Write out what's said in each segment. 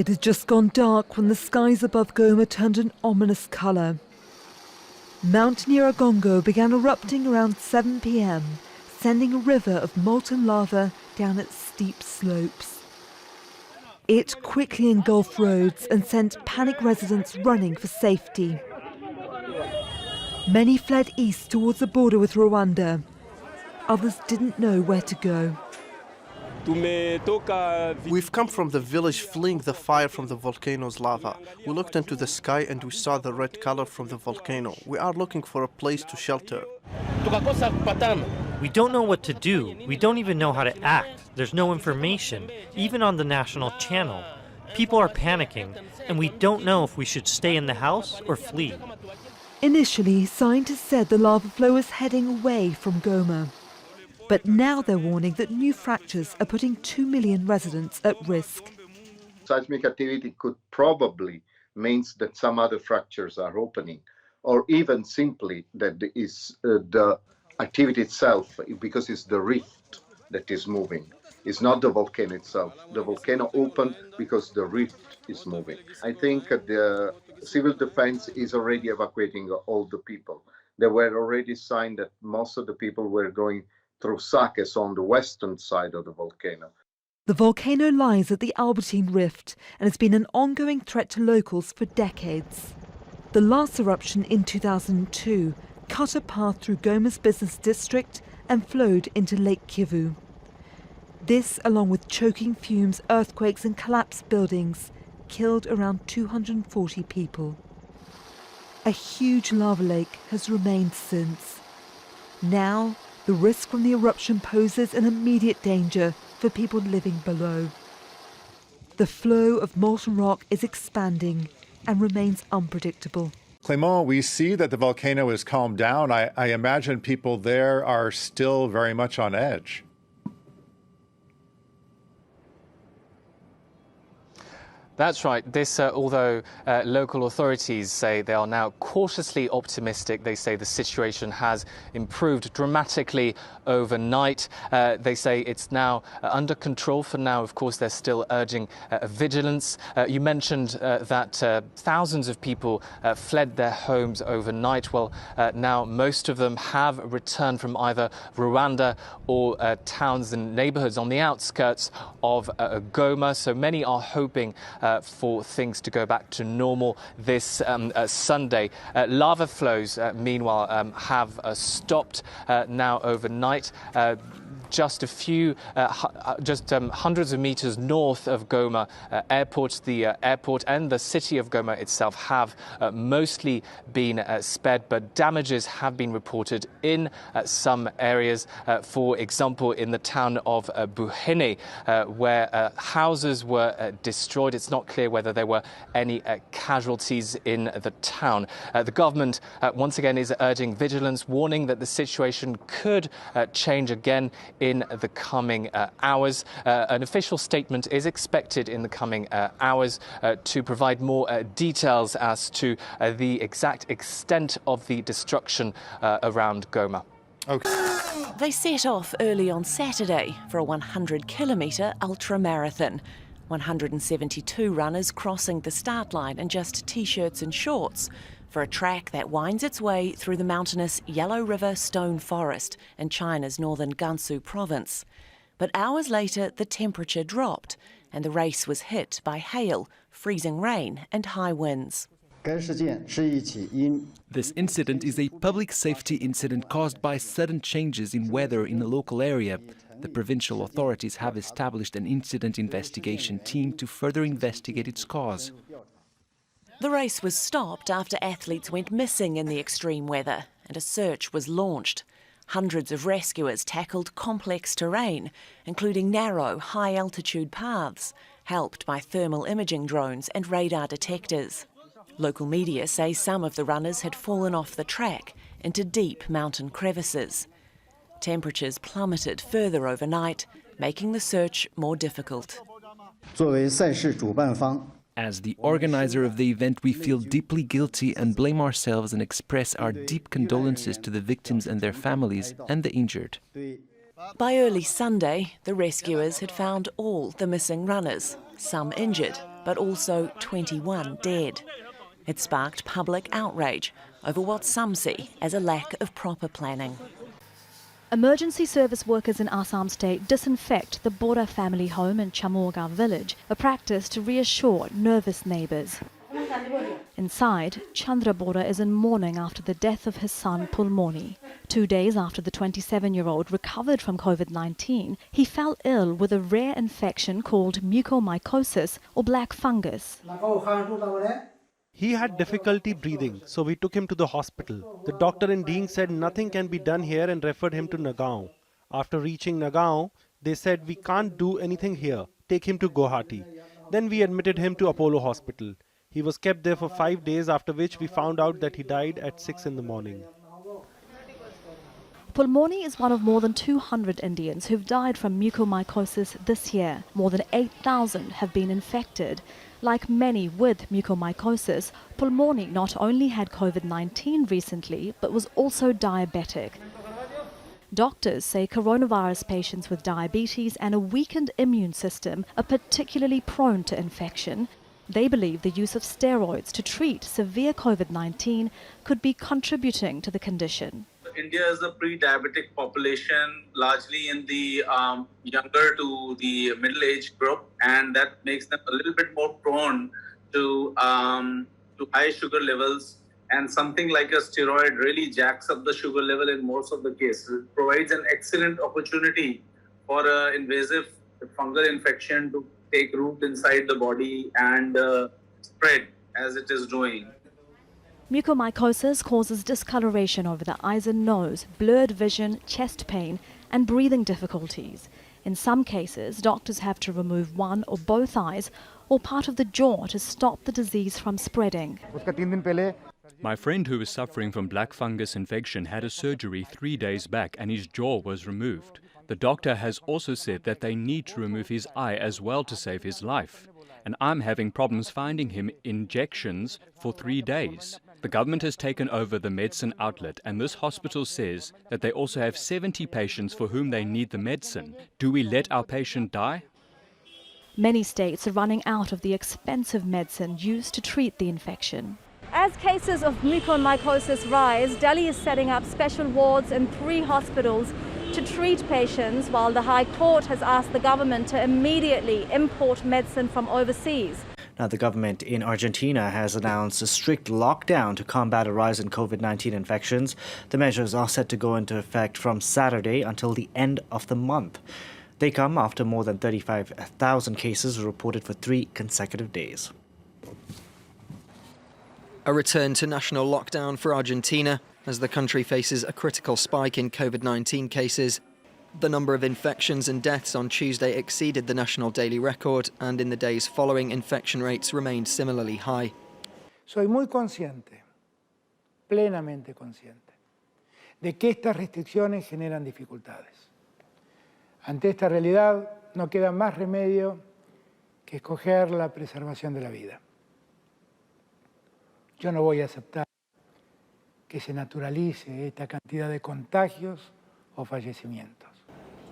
It had just gone dark when the skies above Goma turned an ominous colour. Mount Nyiragongo began erupting around 7 p.m, sending a river of molten lava down its steep slopes. It quickly engulfed roads and sent panicked residents running for safety. Many fled east towards the border with Rwanda. Others didn't know where to go. We've come from the village fleeing the fire from the volcano's lava. We looked into the sky and we saw the red color from the volcano. We are looking for a place to shelter. We don't know what to do. We don't even know how to act. There's no information, even on the national channel. People are panicking, and we don't know if we should stay in the house or flee. Initially, scientists said the lava flow was heading away from Goma. But now they're warning that new fractures are putting 2 million residents at risk. Seismic activity could probably mean that some other fractures are opening, or even simply that is the activity itself, because it's the rift that is moving. It's not the volcano itself. The volcano opened because the rift is moving. I think the civil defense is already evacuating all the people. There were already signs that most of the people were going through Sakes on the western side of the volcano. The volcano lies at the Albertine Rift and has been an ongoing threat to locals for decades. The last eruption in 2002 cut a path through Goma's business district and flowed into Lake Kivu. This, along with choking fumes, earthquakes and collapsed buildings, killed around 240 people. A huge lava lake has remained since. Now, the risk from the eruption poses an immediate danger for people living below. The flow of molten rock is expanding and remains unpredictable. Clément, we see that the volcano has calmed down. I imagine people there are still very much on edge. That's right. This, although local authorities say they are now cautiously optimistic, they say the situation has improved dramatically overnight. They say it's now under control for now. Of course, they're still urging vigilance. You mentioned that thousands of people fled their homes overnight. Well, now most of them have returned from either Rwanda or towns and neighborhoods on the outskirts of Goma. So many are hoping for things to go back to normal this Sunday. Lava flows, meanwhile, have stopped now overnight. Just a few, hundreds of meters north of Goma airport. The airport and the city of Goma itself have mostly been spared, but damages have been reported in some areas. For example, in the town of Buhene, where houses were destroyed. It's not clear whether there were any casualties in the town. The government, once again, is urging vigilance, warning that the situation could change again in the coming hours. An official statement is expected in the coming hours to provide more details as to the exact extent of the destruction around Goma. Okay. They set off early on Saturday for a 100-kilometre ultra-marathon. 172 runners crossing the start line in just T-shirts and shorts for a track that winds its way through the mountainous Yellow River Stone Forest in China's northern Gansu province. But hours later, the temperature dropped and the race was hit by hail, freezing rain and high winds. This incident is a public safety incident caused by sudden changes in weather in a local area. The provincial authorities have established an incident investigation team to further investigate its cause. The race was stopped after athletes went missing in the extreme weather and a search was launched. Hundreds of rescuers tackled complex terrain, including narrow, high-altitude paths, helped by thermal imaging drones and radar detectors. Local media say some of the runners had fallen off the track into deep mountain crevices. Temperatures plummeted further overnight, making the search more difficult. As the organizer of the event, we feel deeply guilty and blame ourselves and express our deep condolences to the victims and their families and the injured. By early Sunday, the rescuers had found all the missing runners, some injured, but also 21 dead. It sparked public outrage over what some see as a lack of proper planning. Emergency service workers in Assam State disinfect the Bora family home in Chamorga village, a practice to reassure nervous neighbours. Inside, Chandra Bora is in mourning after the death of his son Pulmoni. 2 days after the 27-year-old recovered from COVID-19, he fell ill with a rare infection called mucormycosis or black fungus. He had difficulty breathing, so we took him to the hospital. The doctor in Deeng said nothing can be done here and referred him to Nagaon. After reaching Nagaon, they said we can't do anything here, take him to Guwahati. Then we admitted him to Apollo Hospital. He was kept there for 5 days, after which we found out that he died at 6 in the morning. Pulmoni is one of more than 200 Indians who've died from mucormycosis this year. More than 8,000 have been infected. Like many with mucormycosis, Pulmoni not only had COVID-19 recently, but was also diabetic. Doctors say coronavirus patients with diabetes and a weakened immune system are particularly prone to infection. They believe the use of steroids to treat severe COVID-19 could be contributing to the condition. India is a pre-diabetic population, largely in the younger to the middle-age group, and that makes them a little bit more prone to high sugar levels. And something like a steroid really jacks up the sugar level in most of the cases. It provides an excellent opportunity for an invasive fungal infection to take root inside the body and spread as it is doing. Mucormycosis causes discoloration over the eyes and nose, blurred vision, chest pain, and breathing difficulties. In some cases, doctors have to remove one or both eyes or part of the jaw to stop the disease from spreading. My friend who was suffering from black fungus infection had a surgery 3 days back and his jaw was removed. The doctor has also said that they need to remove his eye as well to save his life. And I'm having problems finding him injections for 3 days. The government has taken over the medicine outlet, and this hospital says that they also have 70 patients for whom they need the medicine. Do we let our patient die? Many states are running out of the expensive medicine used to treat the infection. As cases of mucormycosis rise, Delhi is setting up special wards in 3 hospitals to treat patients, while the High Court has asked the government to immediately import medicine from overseas. Now, the government in Argentina has announced a strict lockdown to combat a rise in COVID-19 infections. The measures are set to go into effect from Saturday until the end of the month. They come after more than 35,000 cases were reported for 3 consecutive days. A return to national lockdown for Argentina as the country faces a critical spike in COVID-19 cases. The number of infections and deaths on Tuesday exceeded the national daily record, and in the days following, infection rates remained similarly high. Soy muy consciente, plenamente consciente, de que estas restricciones generan dificultades. Ante esta realidad, no queda más remedio que escoger la preservación de la vida. Yo no voy a aceptar que se naturalice esta cantidad de contagios o fallecimientos.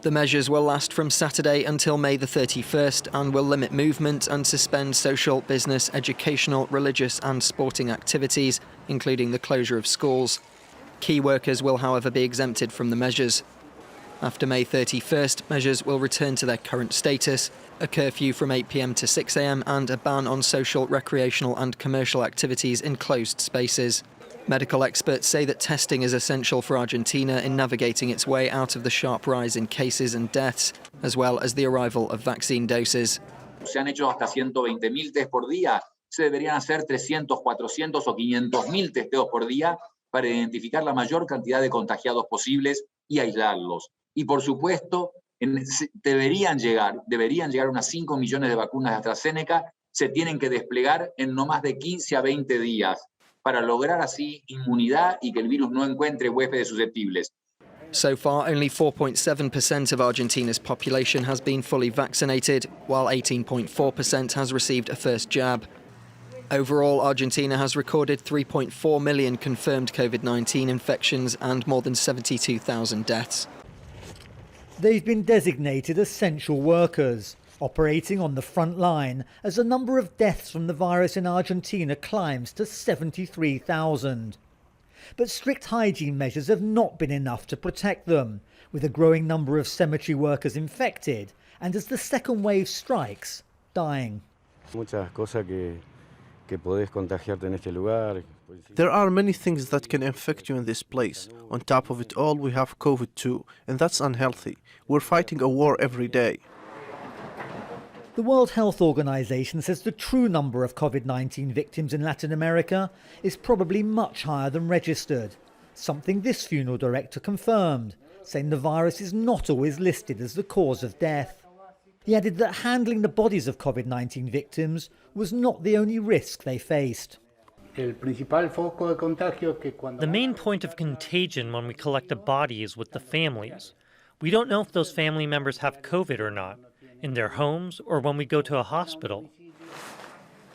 The measures will last from Saturday until May the 31st and will limit movement and suspend social, business, educational, religious and sporting activities, including the closure of schools. Key workers will, however, be exempted from the measures. After May 31st, measures will return to their current status, a curfew from 8 p.m. to 6 a.m. and a ban on social, recreational and commercial activities in closed spaces. Medical experts say that testing is essential for Argentina in navigating its way out of the sharp rise in cases and deaths, as well as the arrival of vaccine doses. Se han hecho hasta 120.000 test por día. Se deberían hacer 300, 400 o 500.000 testeos por día para identificar la mayor cantidad de contagiados posibles y aislarlos. Y por supuesto, deberían llegar unas 5 millones de vacunas de AstraZeneca. Se tienen que desplegar en no más de 15 a 20 días. Para lograr así inmunidad y que el virus no encuentre huéspedes susceptibles. So far, only 4.7% of Argentina's population has been fully vaccinated, while 18.4% has received a first jab. Overall, Argentina has recorded 3.4 million confirmed COVID-19 infections and more than 72,000 deaths. They've been designated essential workers. operating on the front line as the number of deaths from the virus in Argentina climbs to 73,000. But strict hygiene measures have not been enough to protect them, with a growing number of cemetery workers infected and, as the second wave strikes, dying. There are many things that can infect you in this place. On top of it all, we have COVID too, and that's unhealthy. We're fighting a war every day. The World Health Organization says the true number of COVID-19 victims in Latin America is probably much higher than registered, something this funeral director confirmed, saying the virus is not always listed as the cause of death. He added that handling the bodies of COVID-19 victims was not the only risk they faced. The main point of contagion when we collect a body is with the families. We don't know if those family members have COVID or not, in their homes or when we go to a hospital.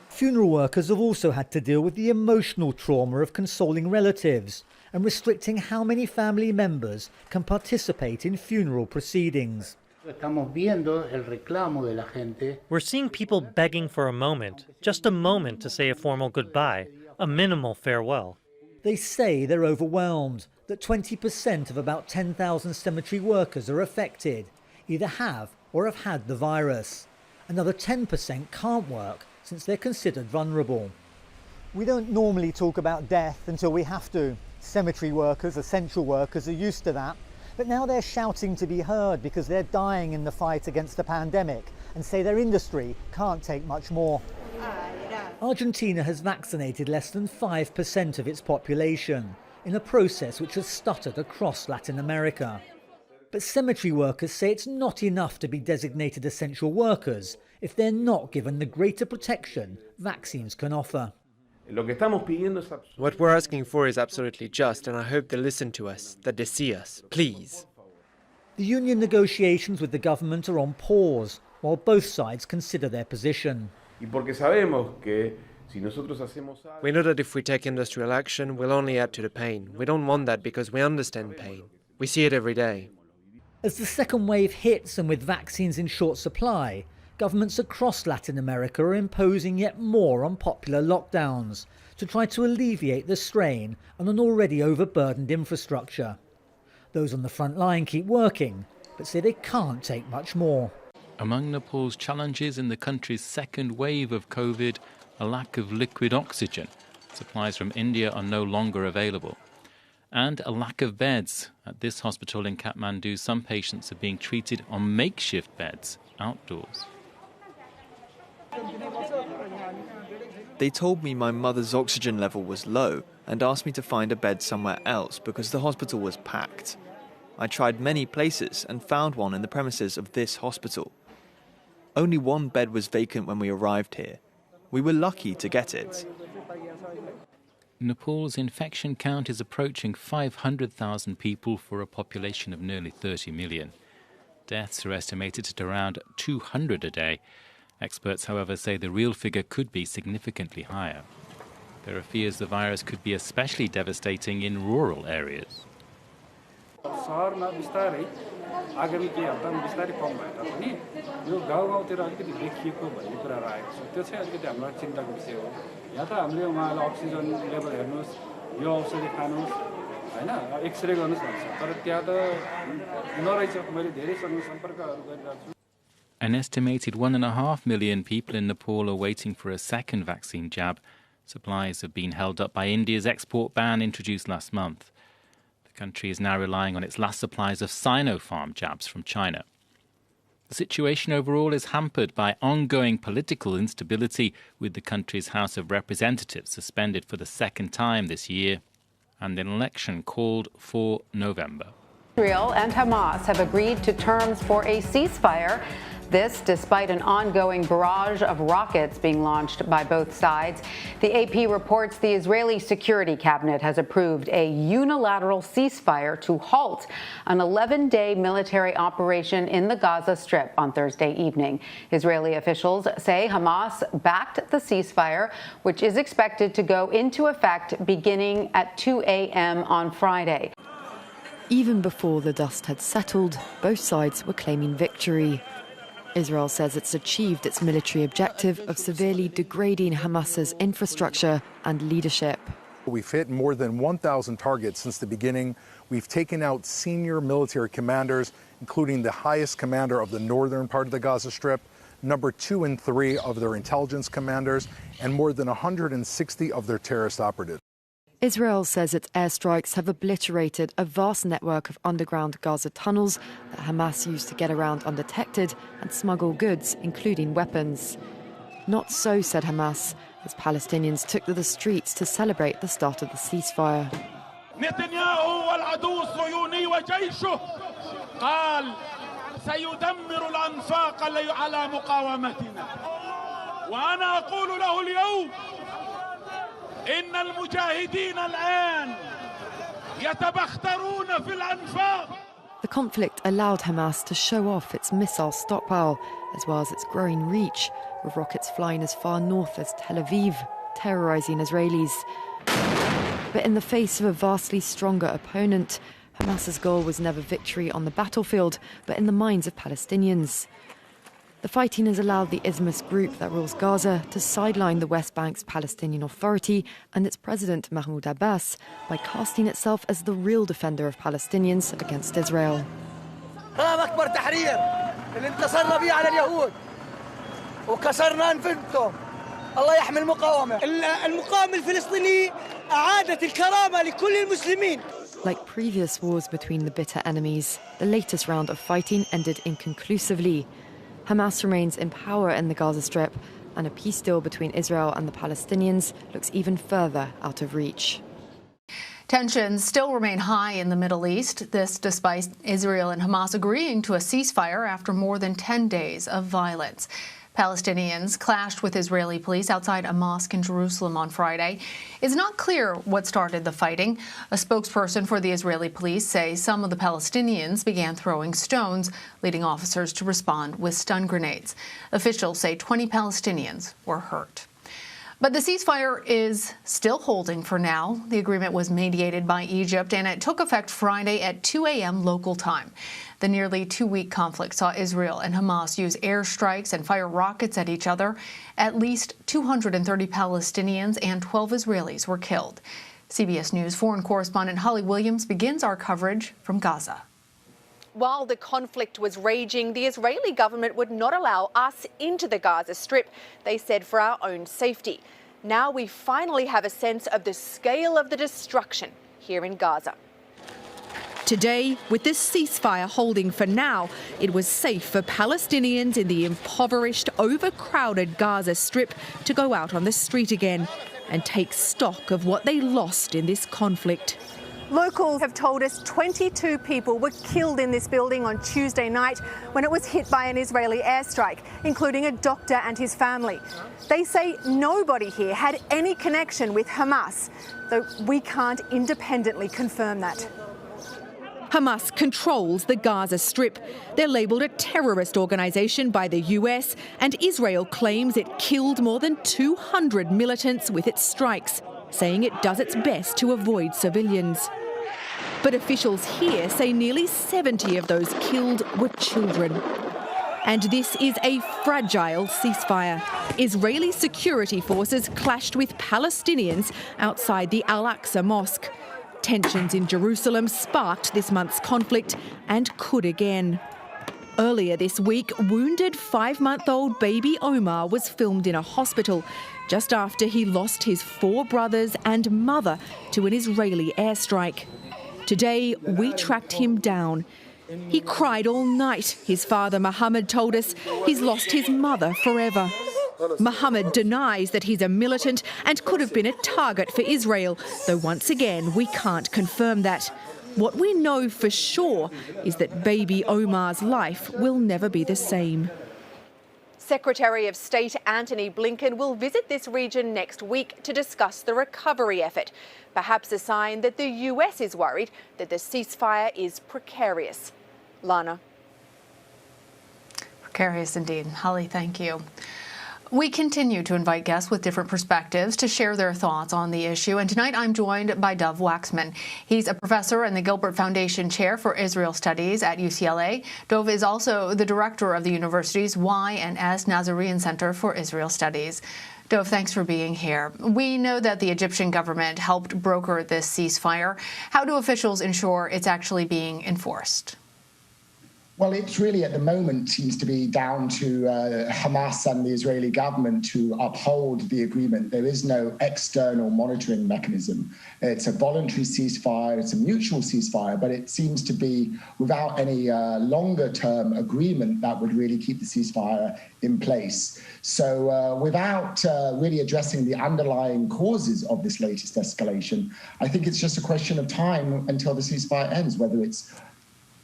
Funeral workers have also had to deal with the emotional trauma of consoling relatives and restricting how many family members can participate in funeral proceedings. We're seeing people begging for a moment, just a moment to say a formal goodbye, a minimal farewell. They say they're overwhelmed, that 20% of about 10,000 cemetery workers are affected, either have or have had the virus. Another 10% can't work since they're considered vulnerable. We don't normally talk about death until we have to. Cemetery workers, essential workers, are used to that. But now they're shouting to be heard because they're dying in the fight against the pandemic and say their industry can't take much more. Argentina has vaccinated less than 5% of its population in a process which has stuttered across Latin America. But cemetery workers say it's not enough to be designated essential workers if they're not given the greater protection vaccines can offer. What we're asking for is absolutely just, and I hope they listen to us, that they see us, please. The union negotiations with the government are on pause, while both sides consider their position. We know that if we take industrial action, we'll only add to the pain. We don't want that because we understand pain. We see it every day. As the second wave hits and with vaccines in short supply, governments across Latin America are imposing yet more unpopular lockdowns to try to alleviate the strain on an already overburdened infrastructure. Those on the front line keep working, but say they can't take much more. Among Nepal's challenges in the country's second wave of COVID, a lack of liquid oxygen. Supplies from India are no longer available. And a lack of beds. At this hospital in Kathmandu, some patients are being treated on makeshift beds outdoors. They told me my mother's oxygen level was low and asked me to find a bed somewhere else because the hospital was packed. I tried many places and found one in the premises of this hospital. Only one bed was vacant when we arrived here. We were lucky to get it. Nepal's infection count is approaching 500,000 people for a population of nearly 30 million. Deaths are estimated at around 200 a day. Experts, however, say the real figure could be significantly higher. There are fears the virus could be especially devastating in rural areas. An estimated 1.5 million people in Nepal are waiting for a second vaccine jab. Supplies have been held up by India's export ban introduced last month. The country is now relying on its last supplies of Sinopharm jabs from China. The situation overall is hampered by ongoing political instability, with the country's House of Representatives suspended for the second time this year and an election called for November. Israel and Hamas have agreed to terms for a ceasefire. This despite an ongoing barrage of rockets being launched by both sides. The AP reports the Israeli Security Cabinet has approved a unilateral ceasefire to halt an 11-day military operation in the Gaza Strip on Thursday evening. Israeli officials say Hamas backed the ceasefire, which is expected to go into effect beginning at 2 a.m. on Friday. Even before the dust had settled, both sides were claiming victory. Israel says it's achieved its military objective of severely degrading Hamas's infrastructure and leadership. We've hit more than 1,000 targets since the beginning. We've taken out senior military commanders, including the highest commander of the northern part of the Gaza Strip, number 2 and 3 of their intelligence commanders, and more than 160 of their terrorist operatives. Israel says its airstrikes have obliterated a vast network of underground Gaza tunnels that Hamas used to get around undetected and smuggle goods, including weapons. Not so, said Hamas, as Palestinians took to the streets to celebrate the start of the ceasefire. نتنياهو والعدو الصهيوني وجيشه قال سيدمر الأنفاق على مقاومتنا وأنا أقول له اليوم إن المجاهدين الآن يتبخترون في الأنفاق. The conflict allowed Hamas to show off its missile stockpile as well as its growing reach, with rockets flying as far north as Tel Aviv, terrorizing Israelis. But in the face of a vastly stronger opponent, Hamas's goal was never victory on the battlefield, but in the minds of Palestinians. The fighting has allowed the Islamist group that rules Gaza to sideline the West Bank's Palestinian Authority and its president Mahmoud Abbas by casting itself as the real defender of Palestinians against Israel. أكبر تحرير اللي انتصرنا به على اليهود وكسرنا أنفسهم الله يحمي المقاومة المقاومة الفلسطيني أعادت الكرامة لكل المسلمين. Like previous wars between the bitter enemies, the latest round of fighting ended inconclusively. Hamas remains in power in the Gaza Strip, and a peace deal between Israel and the Palestinians looks even further out of reach. Tensions still remain high in the Middle East, this despite Israel and Hamas agreeing to a ceasefire after more than 10 days of violence. Palestinians clashed with Israeli police outside a mosque in Jerusalem on Friday. It's not clear what started the fighting. A spokesperson for the Israeli police says some of the Palestinians began throwing stones, leading officers to respond with stun grenades. Officials say 20 Palestinians were hurt. But the ceasefire is still holding for now. The agreement was mediated by Egypt, and it took effect Friday at 2 a.m. local time. The nearly 2-week conflict saw Israel and Hamas use airstrikes and fire rockets at each other. At least 230 Palestinians and 12 Israelis were killed. CBS News foreign correspondent Holly Williams begins our coverage from Gaza. While the conflict was raging, the Israeli government would not allow us into the Gaza Strip, they said, for our own safety. Now we finally have a sense of the scale of the destruction here in Gaza. Today, with this ceasefire holding for now, it was safe for Palestinians in the impoverished, overcrowded Gaza Strip to go out on the street again and take stock of what they lost in this conflict. Locals have told us 22 people were killed in this building on Tuesday night when it was hit by an Israeli airstrike, including a doctor and his family. They say nobody here had any connection with Hamas, though we can't independently confirm that. Hamas controls the Gaza Strip. They're labelled a terrorist organisation by the US, and Israel claims it killed more than 200 militants with its strikes, saying it does its best to avoid civilians. But officials here say nearly 70 of those killed were children. And this is a fragile ceasefire. Israeli security forces clashed with Palestinians outside the Al-Aqsa Mosque. Tensions in Jerusalem sparked this month's conflict and could again. Earlier this week, wounded 5-month-old baby Omar was filmed in a hospital just after he lost his 4 brothers and mother to an Israeli airstrike. Today, we tracked him down. He cried all night. His father, Mohammed, told us he's lost his mother forever. Mohammed denies that he's a militant and could have been a target for Israel, though once again we can't confirm that. What we know for sure is that baby Omar's life will never be the same. Secretary of State Antony Blinken will visit this region next week to discuss the recovery effort, perhaps a sign that the US is worried that the ceasefire is precarious. Lana. Precarious indeed. Holly, thank you. We continue to invite guests with different perspectives to share their thoughts on the issue. And tonight I'm joined by Dov Waxman. He's a professor and the Gilbert Foundation Chair for Israel Studies at UCLA. Dov is also the director of the university's Y and S Nazarene Center for Israel Studies. Dov, thanks for being here. We know that the Egyptian government helped broker this ceasefire. How do officials ensure it's actually being enforced? Well, it's really at the moment seems to be down to Hamas and the Israeli government to uphold the agreement. There is no external monitoring mechanism. It's a voluntary ceasefire, it's a mutual ceasefire, but it seems to be without any longer-term agreement that would really keep the ceasefire in place. So without really addressing the underlying causes of this latest escalation, I think it's just a question of time until the ceasefire ends, whether it's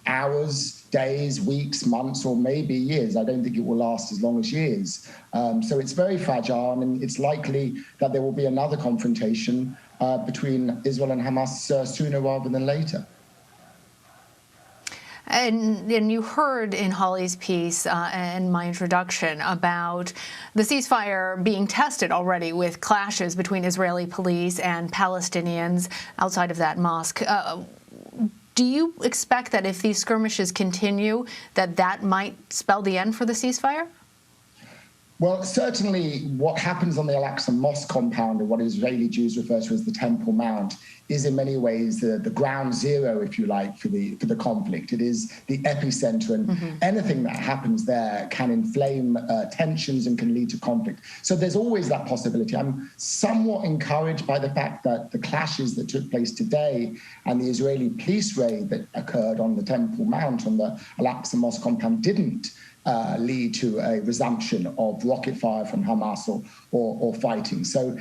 hours, days, weeks, months, or maybe years. I don't think it will last as long as years. So it's very fragile, and it's likely that there will be another confrontation between Israel and Hamas sooner rather than later. And you heard in Holly's piece and my introduction about the ceasefire being tested already with clashes between Israeli police and Palestinians outside of that mosque. Do you expect that if these skirmishes continue, that might spell the end for the ceasefire? Well, certainly what happens on the Al-Aqsa Mosque compound, or what Israeli Jews refer to as the Temple Mount, is in many ways the ground zero, if you like, for the conflict. It is the epicenter, and anything that happens there can inflame tensions and can lead to conflict. So there's always that possibility. I'm somewhat encouraged by the fact that the clashes that took place today and the Israeli police raid that occurred on the Temple Mount, on the Al-Aqsa Mosque compound, didn't lead to a resumption of rocket fire from Hamas or fighting. So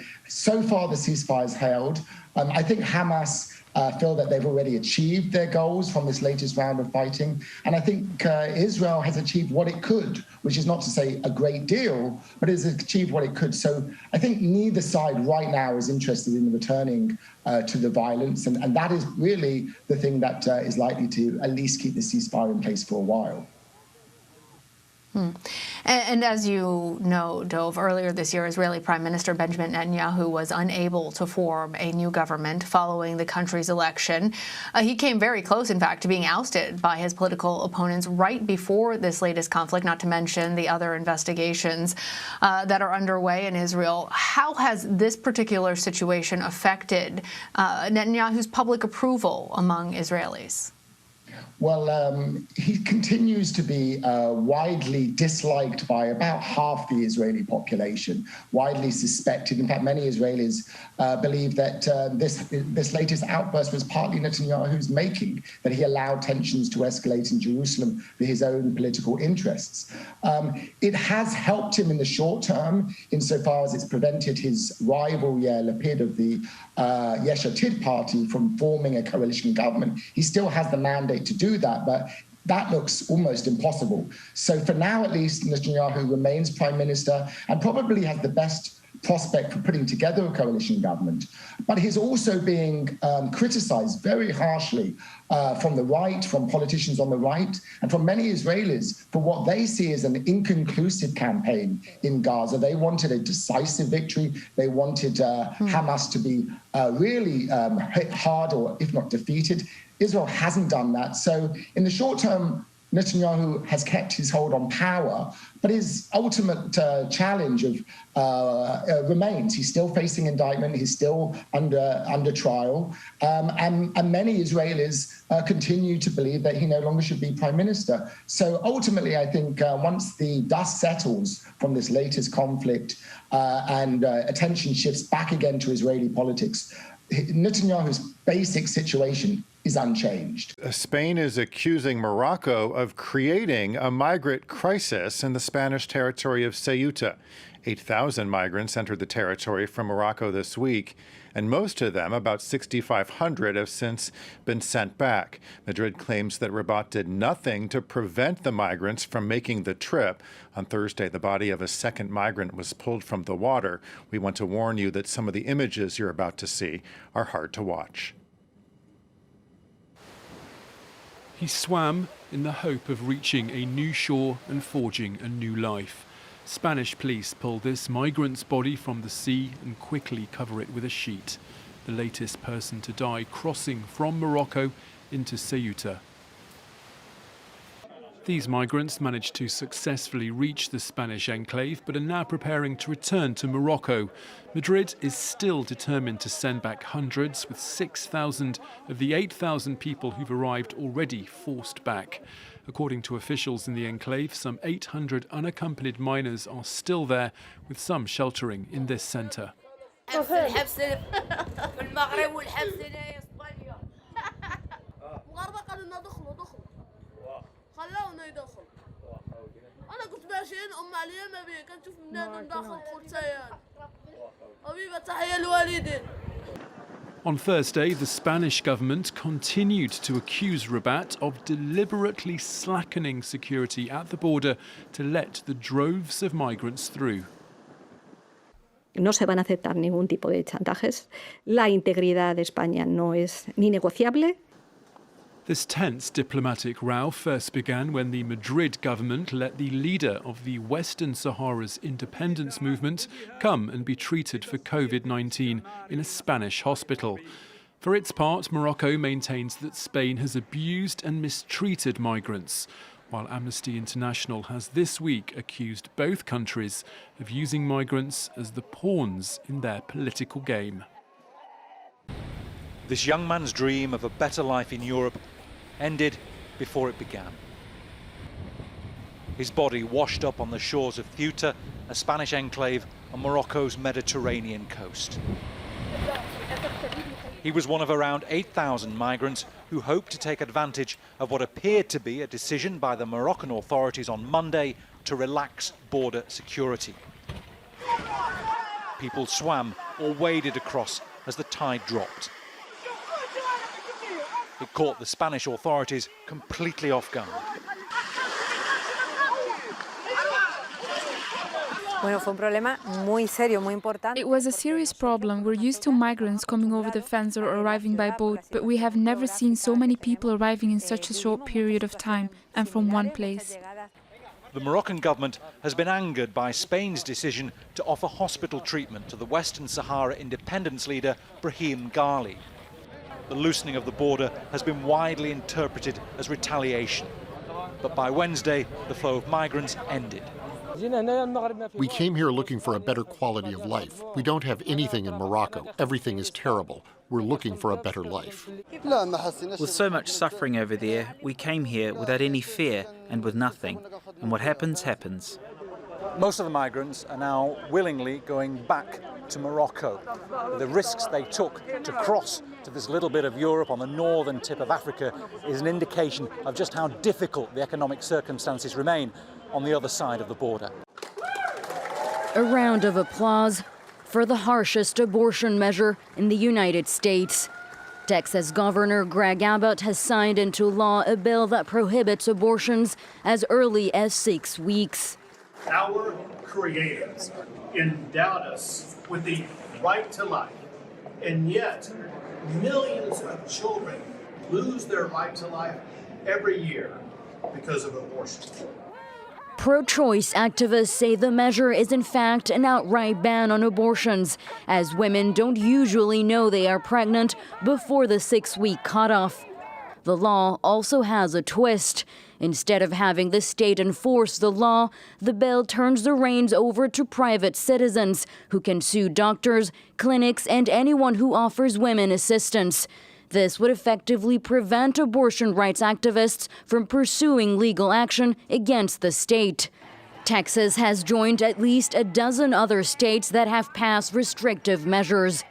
far the ceasefire's held. I think Hamas feel that they've already achieved their goals from this latest round of fighting. And I think Israel has achieved what it could, which is not to say a great deal, but it has achieved what it could. So I think neither side right now is interested in returning to the violence. And that is really the thing that is likely to at least keep the ceasefire in place for a while. And as you know, Dov, earlier this year, Israeli Prime Minister Benjamin Netanyahu was unable to form a new government following the country's election. He came very close, in fact, to being ousted by his political opponents right before this latest conflict, not to mention the other investigations that are underway in Israel. How has this particular situation affected Netanyahu's public approval among Israelis? Well, he continues to be widely disliked by about half the Israeli population, widely suspected. In fact, many Israelis believe that this latest outburst was partly Netanyahu's making, that he allowed tensions to escalate in Jerusalem for his own political interests. It has helped him in the short term, insofar as it's prevented his rival Yair Lapid of the Yesh Atid party from forming a coalition government. He still has the mandate to do that, but that looks almost impossible. So for now, at least, Netanyahu remains prime minister and probably has the best prospect for putting together a coalition government. But he's also being criticized very harshly from the right, from politicians on the right, and from many Israelis for what they see as an inconclusive campaign in Gaza. They wanted a decisive victory. They wanted Hamas to be really hit hard, or if not defeated. Israel hasn't done that. So in the short term, Netanyahu has kept his hold on power, but his ultimate challenge remains. He's still facing indictment. He's still under trial. And many Israelis continue to believe that he no longer should be prime minister. So ultimately, I think once the dust settles from this latest conflict and attention shifts back again to Israeli politics, Netanyahu's basic situation is unchanged. Spain is accusing Morocco of creating a migrant crisis in the Spanish territory of Ceuta. 8,000 migrants entered the territory from Morocco this week, and most of them, about 6,500, have since been sent back. Madrid claims that Rabat did nothing to prevent the migrants from making the trip. On Thursday, the body of a second migrant was pulled from the water. We want to warn you that some of the images you're about to see are hard to watch. He swam in the hope of reaching a new shore and forging a new life. Spanish police pull this migrant's body from the sea and quickly cover it with a sheet. The latest person to die crossing from Morocco into Ceuta. These migrants managed to successfully reach the Spanish enclave but are now preparing to return to Morocco. Madrid is still determined to send back hundreds, with 6,000 of the 8,000 people who've arrived already forced back. According to officials in the enclave, some 800 unaccompanied minors are still there, with some sheltering in this centre. On Thursday, the Spanish government continued to accuse Rabat of deliberately slackening security at the border to let the droves of migrants through. No se van a aceptar ningún tipo de chantajes. La integridad de España no es ni negociable. This tense diplomatic row first began when the Madrid government let the leader of the Western Sahara's independence movement come and be treated for COVID-19 in a Spanish hospital. For its part, Morocco maintains that Spain has abused and mistreated migrants, while Amnesty International has this week accused both countries of using migrants as the pawns in their political game. This young man's dream of a better life in Europe ended before it began. His body washed up on the shores of Ceuta, a Spanish enclave on Morocco's Mediterranean coast. He was one of around 8,000 migrants who hoped to take advantage of what appeared to be a decision by the Moroccan authorities on Monday to relax border security. People swam or waded across as the tide dropped. It caught the Spanish authorities completely off guard. It was a serious problem. We're used to migrants coming over the fence or arriving by boat, but we have never seen so many people arriving in such a short period of time and from one place. The Moroccan government has been angered by Spain's decision to offer hospital treatment to the Western Sahara independence leader Brahim Ghali. The loosening of the border has been widely interpreted as retaliation. But by Wednesday, the flow of migrants ended. We came here looking for a better quality of life. We don't have anything in Morocco. Everything is terrible. We're looking for a better life. With so much suffering over there, we came here without any fear and with nothing. And what happens, happens. Most of the migrants are now willingly going back to Morocco. The risks they took to cross to this little bit of Europe on the northern tip of Africa is an indication of just how difficult the economic circumstances remain on the other side of the border. A round of applause for the harshest abortion measure in the United States. Texas Governor Greg Abbott has signed into law a bill that prohibits abortions as early as 6 weeks. Our creators endowed us with the right to life, and yet millions of children lose their right to life every year because of abortion. Pro-choice activists say the measure is in fact an outright ban on abortions, as women don't usually know they are pregnant before the 6-week cutoff. The law also has a twist. Instead of having the state enforce the law, the bill turns the reins over to private citizens who can sue doctors, clinics, and anyone who offers women assistance. This would effectively prevent abortion rights activists from pursuing legal action against the state. Texas has joined at least a dozen other states that have passed restrictive measures.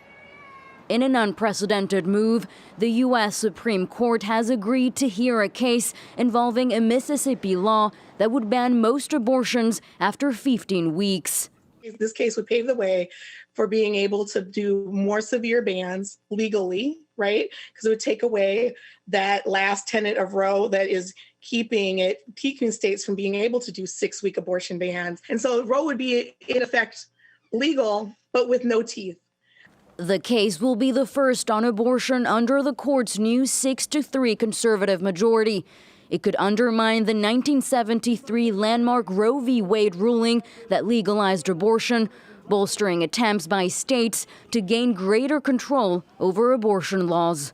In an unprecedented move, the U.S. Supreme Court has agreed to hear a case involving a Mississippi law that would ban most abortions after 15 weeks. This case would pave the way for being able to do more severe bans legally, right? Because it would take away that last tenet of Roe that is keeping states from being able to do 6-week abortion bans. And so Roe would be, in effect, legal, but with no teeth. The case will be the first on abortion under the court's new 6-3 conservative majority. It could undermine the 1973 landmark Roe v. Wade ruling that legalized abortion, bolstering attempts by states to gain greater control over abortion laws.